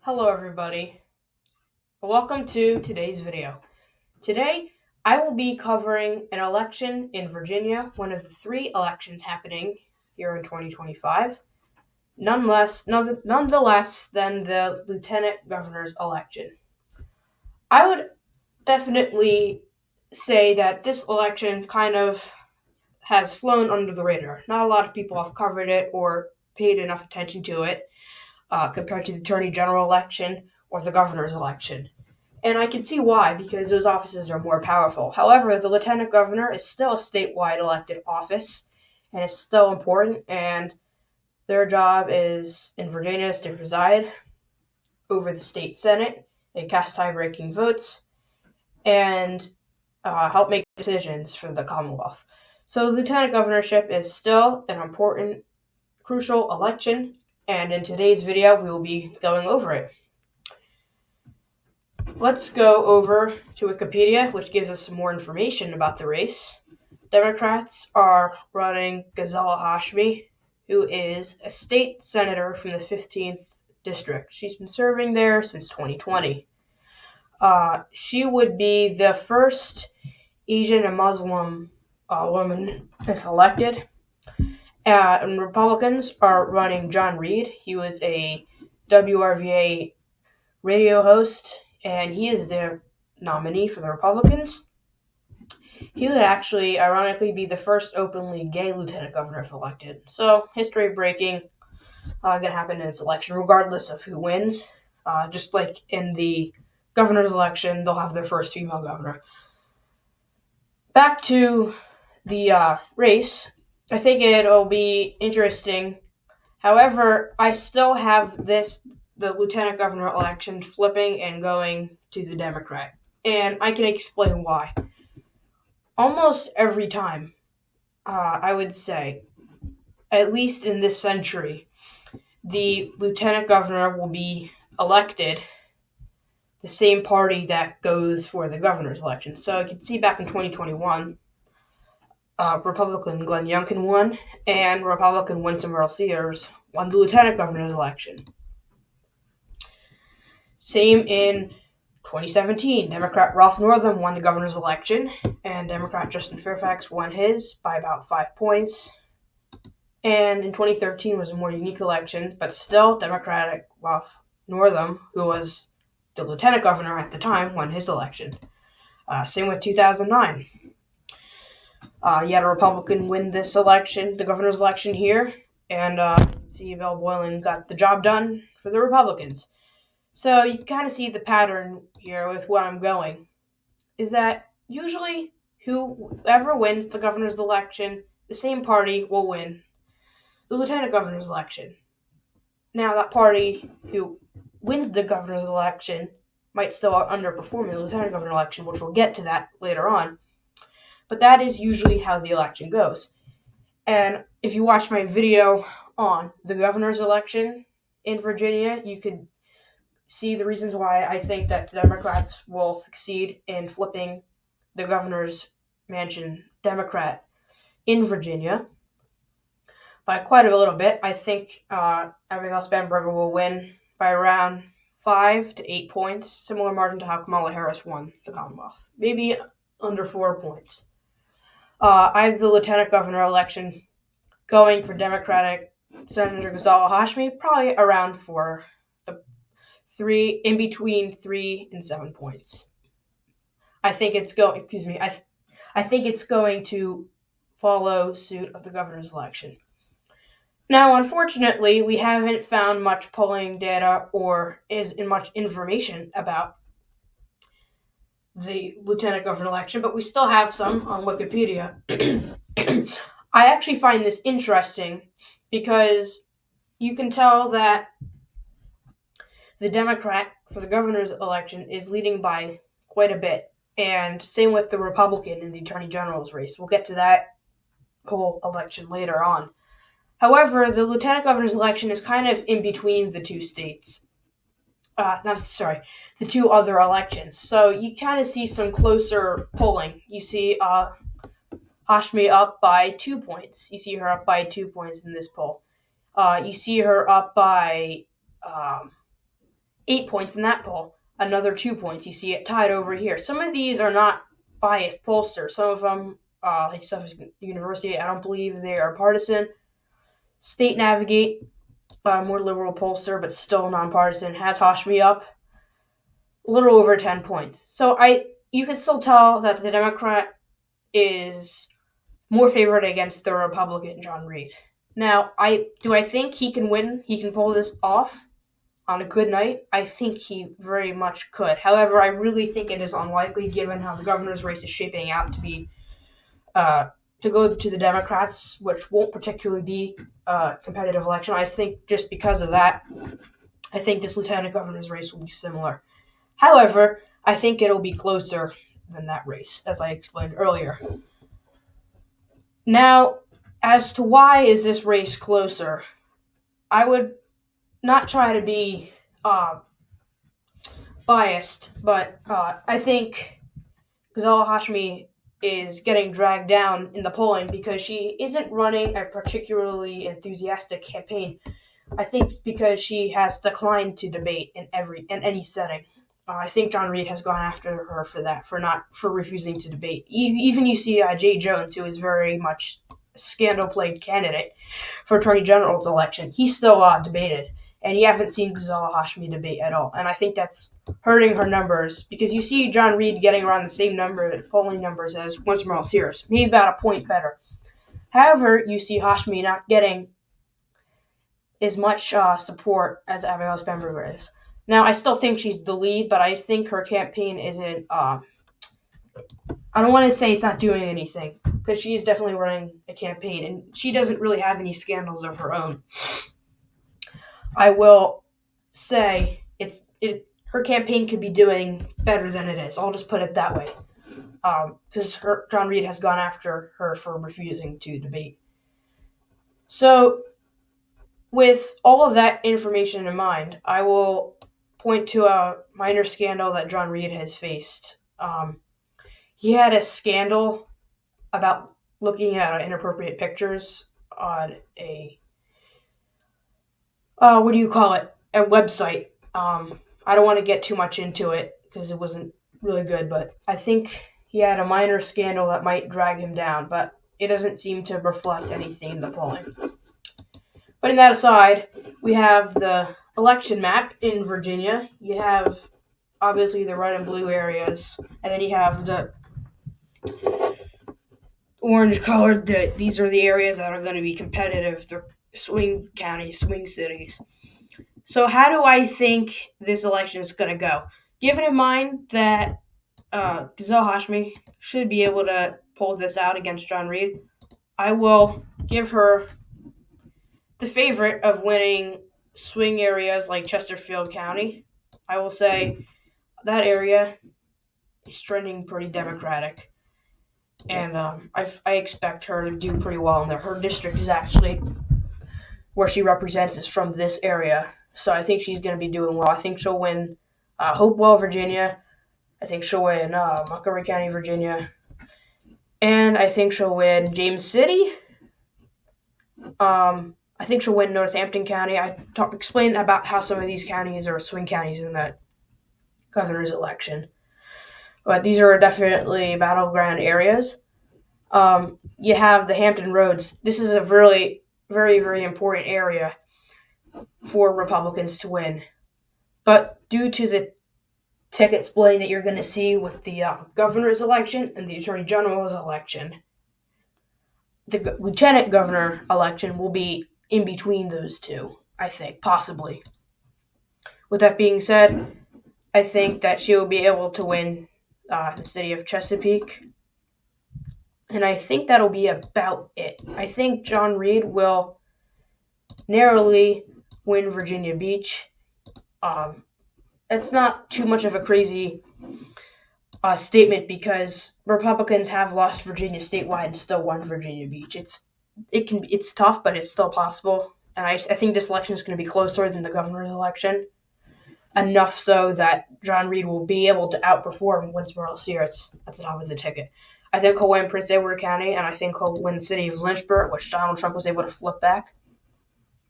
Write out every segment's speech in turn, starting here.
Hello everybody, welcome to today's video. Today, I will be covering an election in Virginia, one of the three elections happening here in 2025, nonetheless than the lieutenant governor's election. I would definitely say that this election kind of has flown under the radar. Not a lot of people have covered it or paid enough attention to it compared to the attorney general election or the governor's election. And I can see why, because those offices are more powerful. However, the lieutenant governor is still a statewide elected office and is still important, and their job is in Virginia is to preside over the state senate and cast tie-breaking votes and help make decisions for the Commonwealth. So the lieutenant governorship is still an important, crucial election, and in today's video, we will be going over it. Let's go over to Wikipedia, which gives us some more information about the race. Democrats are running Ghazala Hashmi, who is a state senator from the 15th district. She's been serving there since 2020. She would be the first Asian and Muslim woman if elected. And Republicans are running John Reed. He was a WRVA radio host, and he is their nominee for the Republicans. He would actually, ironically, be the first openly gay lieutenant governor if elected. So, history breaking, gonna happen in this election, regardless of who wins. Just like in the governor's election, they'll have their first female governor. Back to the race, I think it'll be interesting. However, I still have the lieutenant governor election flipping and going to the Democrat. And I can explain why. Almost every time, I would say, at least in this century, the lieutenant governor will be elected the same party that goes for the governor's election. So you can see back in 2021, Republican Glenn Youngkin won, and Republican Winsome Earl-Sears won the lieutenant governor's election. Same in 2017, Democrat Ralph Northam won the governor's election, and Democrat Justin Fairfax won his by about 5 points. And in 2013 was a more unique election, but still Democratic Ralph Northam, who was the lieutenant governor at the time, won his election. Same with 2009. You had a Republican win this election, the governor's election here, and Bill Boylan got the job done for the Republicans. So you can kind of see the pattern here with what I'm going, is that usually whoever wins the governor's election, the same party will win the lieutenant governor's election. Now, that party who wins the governor's election might still underperform in the lieutenant governor election, which we'll get to that later on. But that is usually how the election goes. And if you watch my video on the governor's election in Virginia, you could see the reasons why I think that the Democrats will succeed in flipping the governor's mansion Democrat in Virginia by quite a little bit. I think Abigail Spanberger will win by around 5 to 8 points, similar margin to how Kamala Harris won the Commonwealth, maybe under 4 points. I have the lieutenant governor election going for Democratic Senator Ghazala Hashmi, probably around 3 in between 3 and 7 points. I think it's going to follow suit of the governor's election. Now, unfortunately, we haven't found much polling data or much information about the lieutenant governor election, but we still have some on Wikipedia. I actually find this interesting because you can tell that the Democrat for the governor's election is leading by quite a bit, and same with the Republican in the attorney general's race. We'll get to that whole election later on. However, the lieutenant governor's election is kind of in between the two states. The two other elections. So you kind of see some closer polling. You see Hashmi up by 2 points. You see her up by 2 points in this poll. You see her up by 8 points in that poll. Another 2 points. You see it tied over here. Some of these are not biased pollsters. Some of them, like Suffolk University, I don't believe they are partisan. State Navigate, more liberal pollster, but still nonpartisan, has Hashmi up a little over 10 points. So you can still tell that the Democrat is more favored against the Republican John Reed. Now, I think he can win? He can pull this off on a good night? I think he very much could. However, I really think it is unlikely given how the governor's race is shaping out to be to go to the Democrats, which won't particularly be a competitive election. I think just because of that, I think this lieutenant governor's race will be similar. However, I think it'll be closer than that race, as I explained earlier. Now, as to why is this race closer, I would not try to be biased, but I think Ghazala Hashmi is getting dragged down in the polling because she isn't running a particularly enthusiastic campaign. I think because she has declined to debate in any setting. I think John Reed has gone after her for that, for refusing to debate. Even you see Jay Jones, who is very much a scandal-plagued candidate for Attorney General's election. He still debated, and you haven't seen Ghazala Hashmi debate at all. And I think that's hurting her numbers because you see John Reed getting around the same polling numbers as Winsome Earl-Sears, maybe about a point better. However, you see Hashmi not getting as much support as Abigail Spanberger is. Now, I still think she's the lead, but I think her campaign isn't. I don't want to say it's not doing anything because she is definitely running a campaign, and she doesn't really have any scandals of her own. I will say her campaign could be doing better than it is. I'll just put it that way, because John Reed has gone after her for refusing to debate. So, with all of that information in mind, I will point to a minor scandal that John Reed has faced. He had a scandal about looking at inappropriate pictures on a a website. I don't want to get too much into it because it wasn't really good, but I think he had a minor scandal that might drag him down, but it doesn't seem to reflect anything in the polling. Putting that aside, we have the election map in Virginia. You have, obviously, the red and blue areas, and then you have the orange-colored. These are the areas that are going to be competitive. They're swing counties, swing cities. So how do I think this election is going to go? Given in mind that Ghazala Hashmi should be able to pull this out against John Reed, I will give her the favorite of winning swing areas like Chesterfield County. I will say that area is trending pretty Democratic, and I expect her to do pretty well in there. Her district is actually where she represents is from this area, so I think she's going to be doing well. I think she'll win Hopewell, Virginia. I think she'll win Montgomery County, Virginia, and I think she'll win James City. I think she'll win Northampton County. I explained about how some of these counties are swing counties in the governor's election. But these are definitely battleground areas. You have the Hampton Roads. This is a really, very, very important area for Republicans to win. But due to the ticket splitting that you're going to see with the governor's election and the attorney general's election, the lieutenant governor election will be in between those two, I think, possibly. With that being said, I think that she will be able to win the city of Chesapeake. And I think that'll be about it. I think John Reed will narrowly win Virginia Beach. It's not too much of a crazy statement because Republicans have lost Virginia statewide and still won Virginia Beach. It's tough, but it's still possible. And I think this election is going to be closer than the governor's election. Enough so that John Reed will be able to outperform Winsome Earl-Sears at the top of the ticket. I think he'll win Prince Edward County, and I think he'll win the city of Lynchburg, which Donald Trump was able to flip back,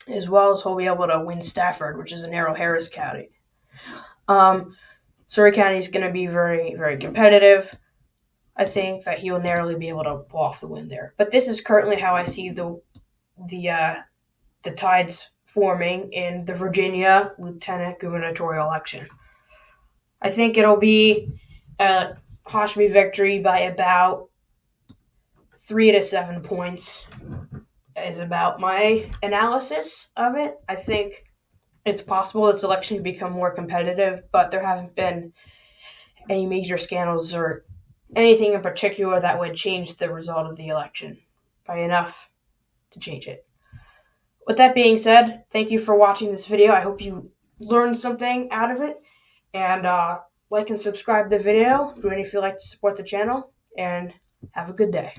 as well as he'll be able to win Stafford, which is in Harris County. Surrey County is going to be very, very competitive. I think that he will narrowly be able to pull off the win there. But this is currently how I see the tides forming in the Virginia lieutenant gubernatorial election. I think it'll be a Hashmi victory by about 3 to 7 points. Is about my analysis of it. I think it's possible this election could become more competitive, but there haven't been any major scandals or anything in particular that would change the result of the election by enough to change it. With that being said, thank you for watching this video. I hope you learned something out of it. And like and subscribe to the video if you'd like to support the channel. And have a good day.